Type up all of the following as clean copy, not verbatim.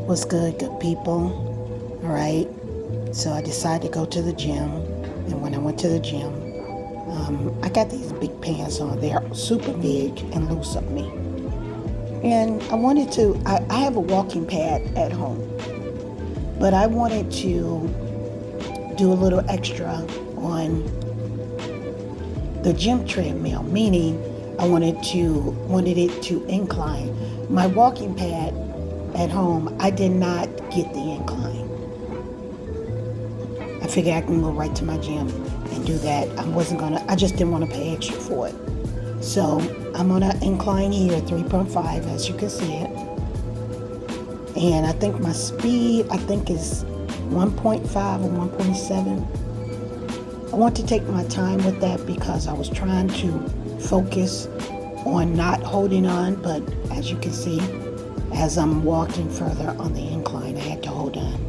What's good, good people? All right. So I decided to go to the gym. And when I went to the gym, I got these big pants on. They're super big and loose on me. And I have a walking pad at home. But I wanted to do a little extra on the gym treadmill, meaning I wanted it to incline. My walking pad at home, I did not get the incline. I figured I can go right to my gym and do that. I just didn't want to pay extra for it. So I'm on an incline here, 3.5, as you can see it. And I think my speed, is 1.5 or 1.7. I want to take my time with that because I was trying to focus on not holding on, but as you can see, as I'm walking further on the incline, I had to hold on.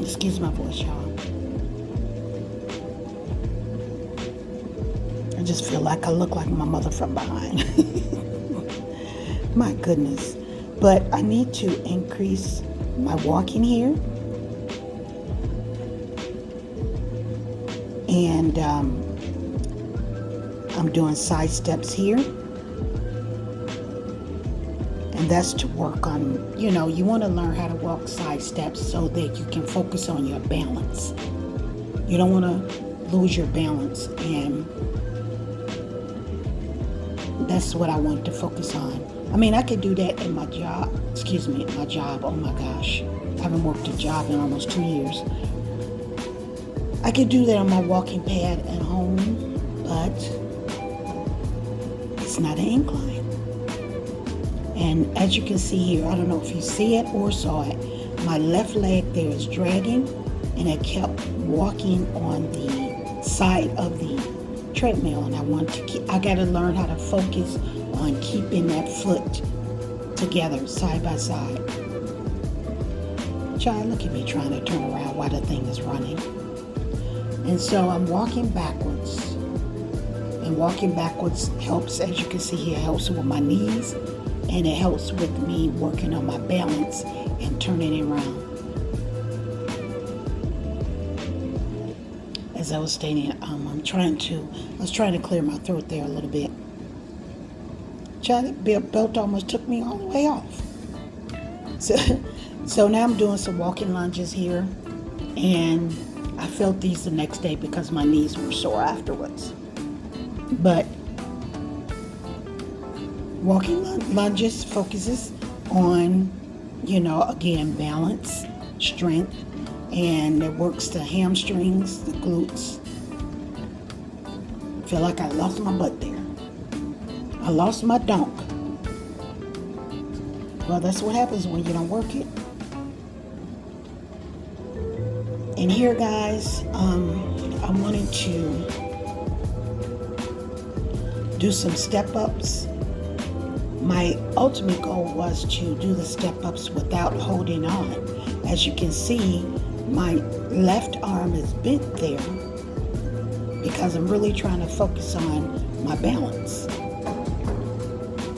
Excuse my voice, y'all. I just feel like I look like my mother from behind. My goodness. But I need to increase my walking here. And I'm doing side steps here. And that's to work on, you want to learn how to walk side steps so that you can focus on your balance. You don't want to lose your balance. And that's what I want to focus on. I could do that in my job. My job. Oh my gosh. I haven't worked a job in almost 2 years. I could do that on my walking pad at home, but it's not an incline. And as you can see here, I don't know if you see it or saw it, my left leg there is dragging, and I kept walking on the side of the treadmill, and I got to learn how to focus on keeping that foot together side by side. Child, look at me trying to turn around while the thing is running. And so I'm walking backwards. And walking backwards helps, as you can see here, helps with my knees. And it helps with me working on my balance and turning it around. As I was stating, I was trying to clear my throat there a little bit. Child, that belt almost took me all the way off. So now I'm doing some walking lunges here. And I felt these the next day because my knees were sore afterwards. But walking lunges focuses on, again, balance, strength, and it works the hamstrings, the glutes. Feel like I lost my butt there. I lost my donk. Well, that's what happens when you don't work it. And here, guys, I wanted to do some step-ups. My ultimate goal was to do the step-ups without holding on. As you can see, my left arm is bent there because I'm really trying to focus on my balance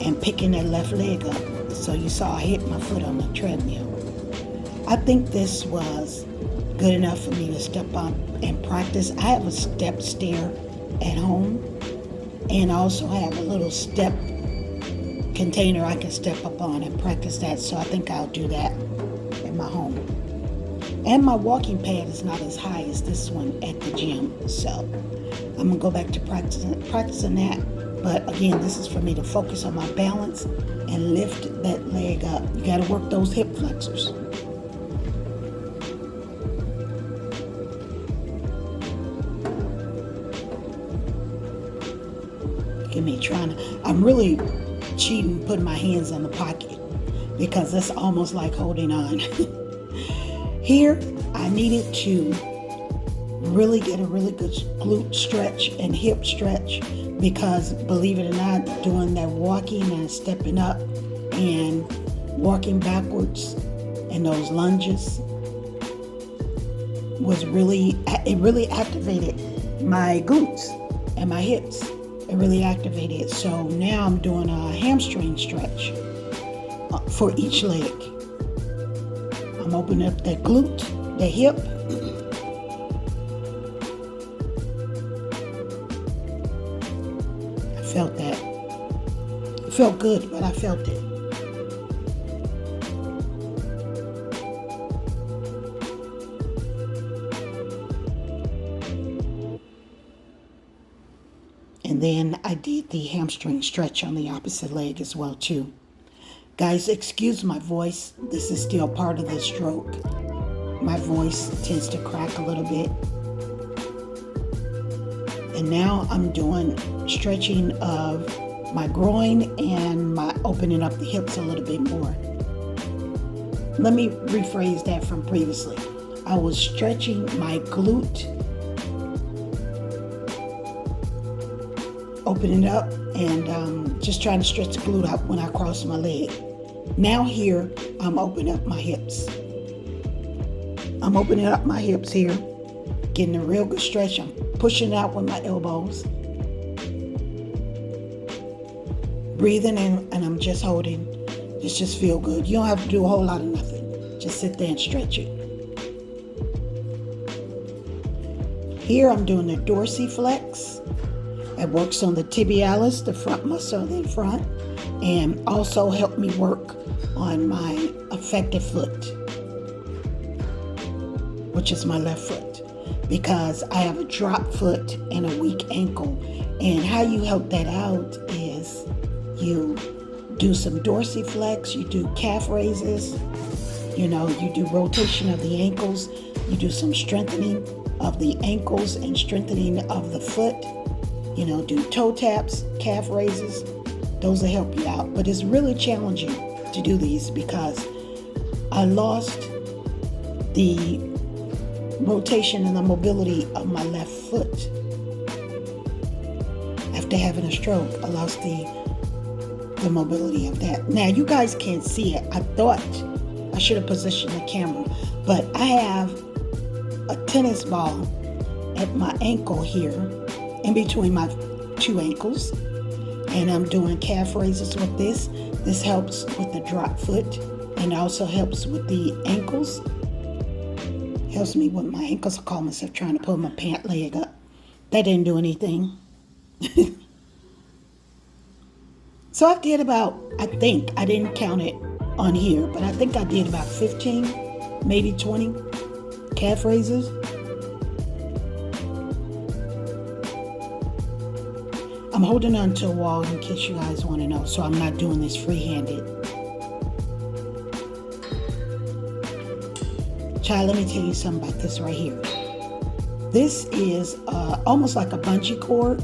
and picking that left leg up. So you saw I hit my foot on the treadmill. I think this was good enough for me to step up and practice. I have a step stair at home, and I also have a little step container I can step up on and practice that. So I think I'll do that in my home. And my walking pad is not as high as this one at the gym, so I'm gonna go back to practicing that. But again, this is for me to focus on my balance and lift that leg up. You got to work those hip flexors. Look at me I'm really cheating putting my hands in the pocket because that's almost like holding on. Here, I needed to really get a really good glute stretch and hip stretch because, believe it or not, doing that walking and stepping up and walking backwards and those lunges it really activated my glutes and my hips. It really activated it. So now I'm doing a hamstring stretch. for each leg. I'm opening up that glute, the hip. I felt that. It felt good, but I felt it. And then I did the hamstring stretch on the opposite leg as well too. Guys, excuse my voice. This is still part of the stroke. My voice tends to crack a little bit. And now I'm doing stretching of my groin and my opening up the hips a little bit more. Let me rephrase that from previously. I was stretching my glute, opening it up, and just trying to stretch the glute out when I cross my leg. Now here, I'm opening up my hips. I'm opening up my hips here, getting a real good stretch. I'm pushing out with my elbows. Breathing in, and I'm just holding. This just feel good. You don't have to do a whole lot of nothing. Just sit there and stretch it. Here I'm doing the dorsiflex. It works on the tibialis, the front muscle in the front, and also helped me work on my affected foot, which is my left foot, because I have a drop foot and a weak ankle. And how you help that out is you do some dorsiflex, you do calf raises, you do rotation of the ankles, you do some strengthening of the ankles and strengthening of the foot, do toe taps, calf raises. Those will help you out. But it's really challenging to do these because I lost the rotation and the mobility of my left foot. After having a stroke, I lost the mobility of that. Now, you guys can't see it. I thought I should have positioned the camera, but I have a tennis ball at my ankle here, in between my two ankles, and I'm doing calf raises with this. This helps with the drop foot and also helps with the ankles. Helps me with my ankles. I call myself trying to pull my pant leg up. That didn't do anything. So I did about, I think, I didn't count it on here, but I think I did about 15, maybe 20 calf raises. I'm holding on to a wall in case you guys want to know, so I'm not doing this free-handed. Child, let me tell you something about this right here. This is almost like a bungee cord,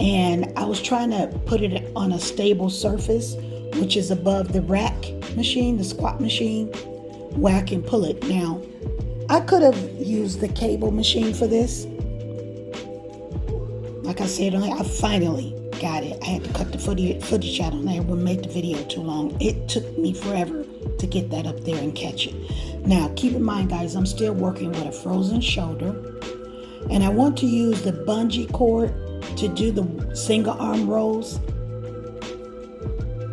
and I was trying to put it on a stable surface, which is above the rack machine, the squat machine, where I can pull it. Now, I could have used the cable machine for this. Like I said, I finally got it. I had to cut the footage out on there. It wouldn't make the video too long. It took me forever to get that up there and catch it. Now, keep in mind, guys, I'm still working with a frozen shoulder, and I want to use the bungee cord to do the single arm rolls.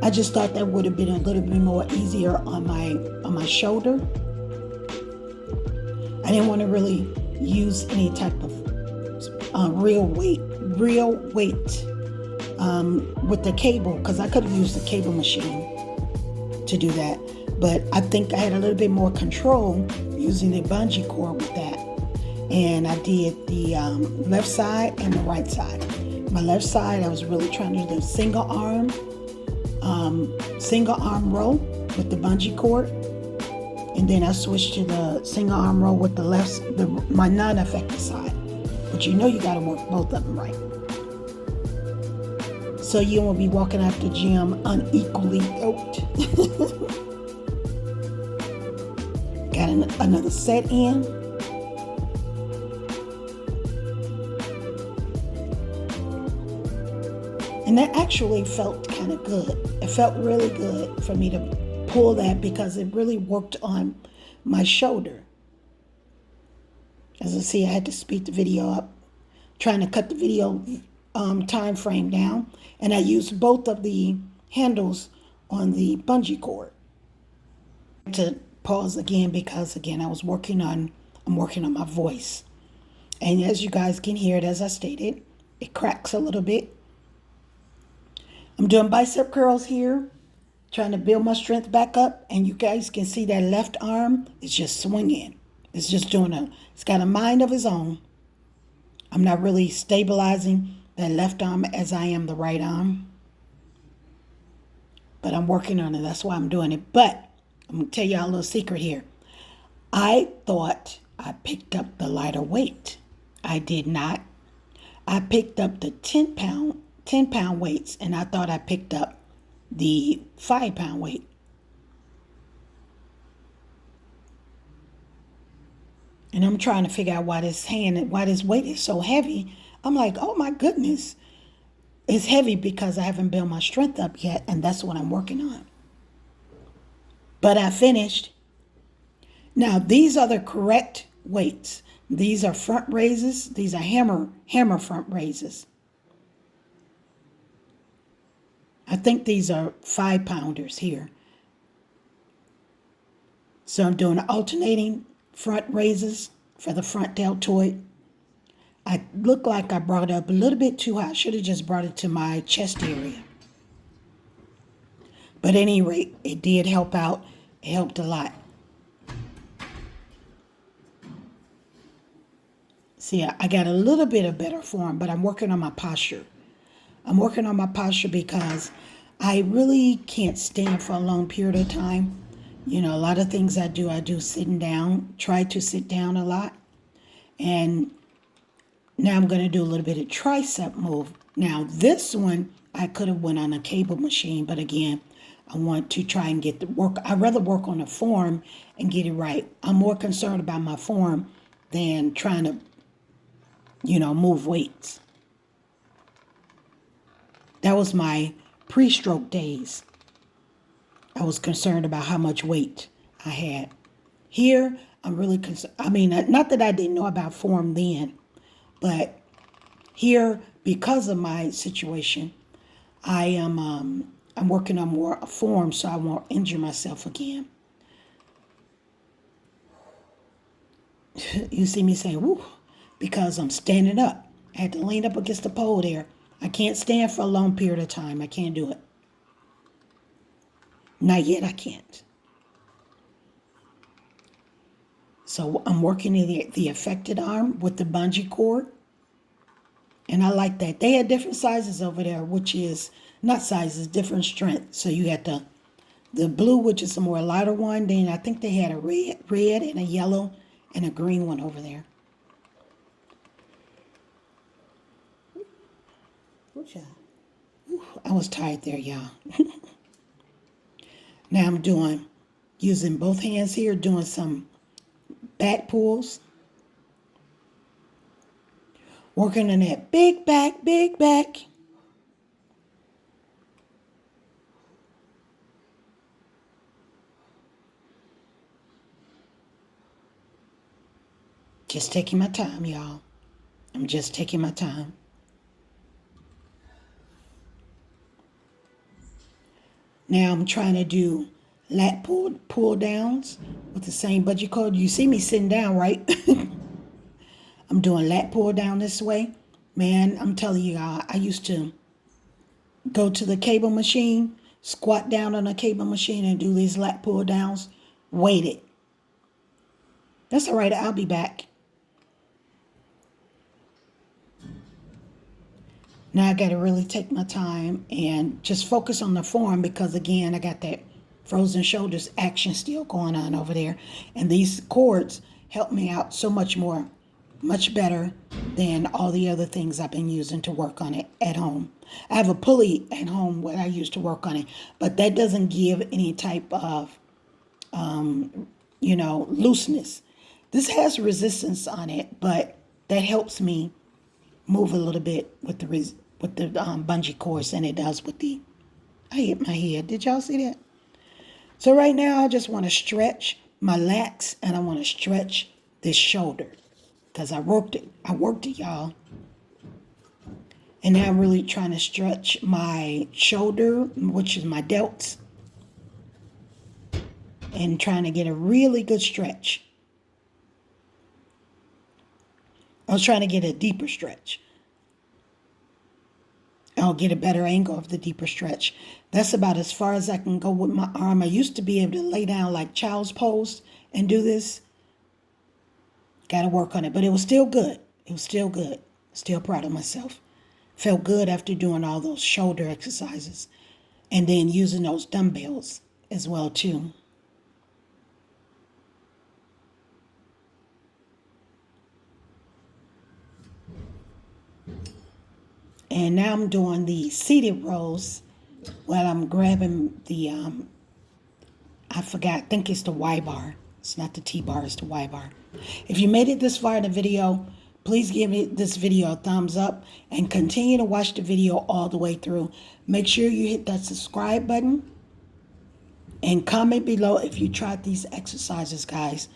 I just thought that would have been a little bit more easier on my shoulder. I didn't want to really use any type of real weight with the cable, because I could have used the cable machine to do that. But I think I had a little bit more control using the bungee cord with that. And I did the left side and the right side. My left side, I was really trying to do single arm row with the bungee cord. And then I switched to the single arm row with my non-affected side. But you got to work both of them right. So you won't be walking out the gym unequally yoked. Got another set in. And that actually felt kind of good. It felt really good for me to pull that because it really worked on my shoulder. As I see, I had to speed the video up, trying to cut the video time frame down. And I used both of the handles on the bungee cord. To pause again because again I'm working on my voice. And as you guys can hear it, as I stated, it cracks a little bit. I'm doing bicep curls here, trying to build my strength back up. And you guys can see that left arm is just swinging. It's just it's got a mind of its own. I'm not really stabilizing that left arm as I am the right arm. But I'm working on it. That's why I'm doing it. But I'm going to tell y'all a little secret here. I thought I picked up the lighter weight. I did not. I picked up the 10 pound weights, and I thought I picked up the 5 pound weight. And I'm trying to figure out why this weight is so heavy. I'm like, oh my goodness. It's heavy because I haven't built my strength up yet, and that's what I'm working on. But I finished. Now, these are the correct weights. These are front raises. These are hammer front raises. I think these are 5 pounders here. So I'm doing alternating front raises for the front deltoid. I look like I brought it up a little bit too high. I should have just brought it to my chest area. But at any rate, it did help out. It helped a lot. See, I got a little bit of better form, but I'm working on my posture. I'm working on my posture because I really can't stand for a long period of time. You know, a lot of things I do sitting down, try to sit down a lot. And now I'm going to do a little bit of tricep move. Now, this one, I could have went on a cable machine, but again, I want to try and get the work. I'd rather work on the form and get it right. I'm more concerned about my form than trying to, move weights. That was my pre-stroke days. I was concerned about how much weight I had. Here, I'm really concerned. I mean, not that I didn't know about form then, but here, because of my situation, I'm working on more form so I won't injure myself again. You see me saying, woo, because I'm standing up. I had to lean up against the pole there. I can't stand for a long period of time. I can't do it. Not yet, I can't. So I'm working in the affected arm with the bungee cord. And I like that. They had different sizes over there, which is not sizes, different strength. So you had the blue, which is a more lighter one. Then I think they had a red and a yellow and a green one over there. I was tired there, y'all. Now I'm using both hands here, doing some back pulls. Working on that big back, big back. Just taking my time, y'all. I'm just taking my time. Now I'm trying to do lat pull downs with the same bungee cord. You see me sitting down, right? I'm doing lat pull down this way. Man, I'm telling you, I used to go to the cable machine, squat down on a cable machine and do these lat pull downs. Wait it. That's all right. I'll be back. Now I got to really take my time and just focus on the form because, again, I got that frozen shoulders action still going on over there. And these cords help me out so much more, much better than all the other things I've been using to work on it at home. I have a pulley at home where I used to work on it, but that doesn't give any type of, looseness. This has resistance on it, but that helps me move a little bit with the bungee cords than it does with the. I hit my head. Did y'all see that? So right now I just want to stretch my lats and I want to stretch this shoulder because I worked it, y'all. And now I'm really trying to stretch my shoulder, which is my delts, and trying to get a really good stretch. I was trying to get a deeper stretch. I'll get a better angle of the deeper stretch. That's about as far as I can go with my arm. I used to be able to lay down like child's pose and do this. Got to work on it, but it was still good. It was still good. Still proud of myself. Felt good after doing all those shoulder exercises and then using those dumbbells as well too. And now I'm doing the seated rows while I'm grabbing the, I forgot, I think it's the Y bar. It's not the T bar, it's the Y bar. If you made it this far in the video, please give this video a thumbs up and continue to watch the video all the way through. Make sure you hit that subscribe button and comment below if you tried these exercises, guys.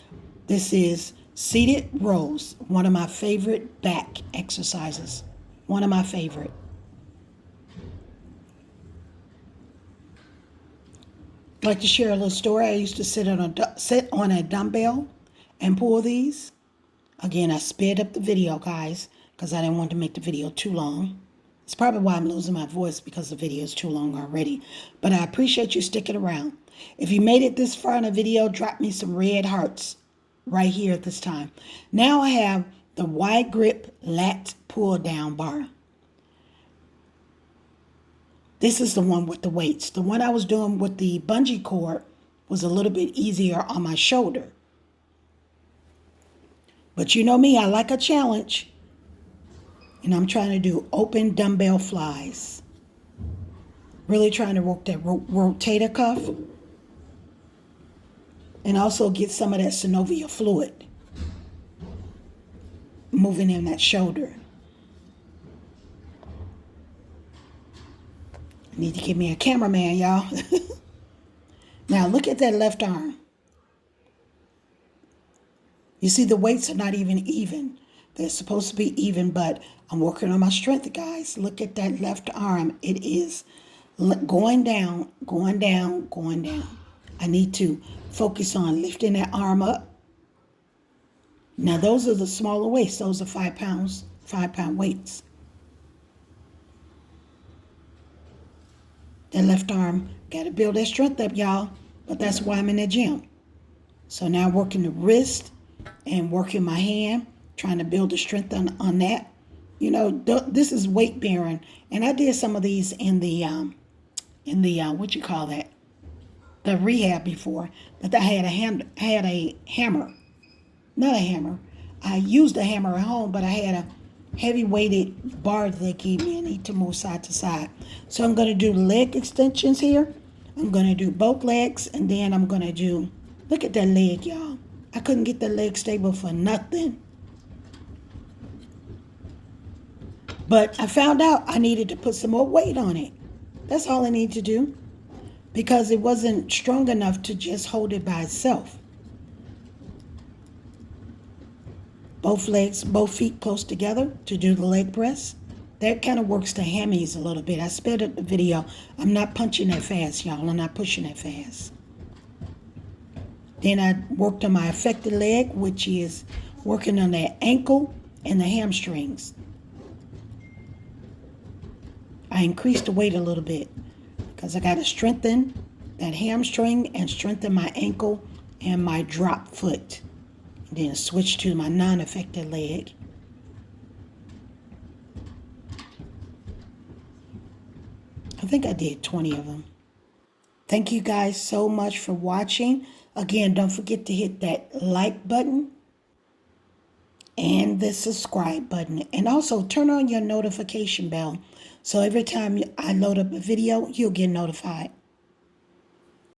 This is seated rows, one of my favorite back exercises. One of my favorite. I'd like to share a little story. I used to sit on a dumbbell and pull these. Again, I sped up the video, guys, because I didn't want to make the video too long. It's probably why I'm losing my voice, because the video is too long already. But I appreciate you sticking around. If you made it this far in the video, drop me some red hearts right here at this time. Now I have the wide grip lat pull down bar. This is the one with the weights. The one I was doing with the bungee cord was a little bit easier on my shoulder. But you know me, I like a challenge. And I'm trying to do open dumbbell flies. Really trying to work that rotator cuff. And also get some of that synovial fluid moving in that shoulder. I need to get me a cameraman, y'all. Now look at that left arm. You see the weights are not even. They're supposed to be even, but I'm working on my strength, guys. Look at that left arm. It is going down, going down, going down. I need to focus on lifting that arm up. Now those are the smaller weights. Those are 5 pounds, 5-pound weights. That left arm, got to build that strength up, y'all. But that's why I'm in the gym. So now working the wrist and working my hand, trying to build the strength on that. You know, this is weight bearing. And I did some of these in the what you call that? The rehab before. But I had a hammer. Not a hammer. I used a hammer at home, but I had a heavy weighted bar that they gave me. I need to move side to side. So I'm going to do leg extensions here. I'm going to do both legs, and then I'm going to do, look at that leg, y'all. I couldn't get the leg stable for nothing. But I found out I needed to put some more weight on it. That's all I need to do, because it wasn't strong enough to just hold it by itself. Both legs, both feet close together to do the leg press. That kind of works the hammies a little bit. I sped up the video. I'm not punching that fast, y'all. I'm not pushing that fast. Then I worked on my affected leg, which is working on that ankle and the hamstrings. I increased the weight a little bit because I got to strengthen that hamstring and strengthen my ankle and my drop foot. And then switch to my non-affected leg. I think I did 20 of them. Thank you guys so much for watching. Again, don't forget to hit that like button and the subscribe button. And also turn on your notification bell, so every time I load up a video, you'll get notified.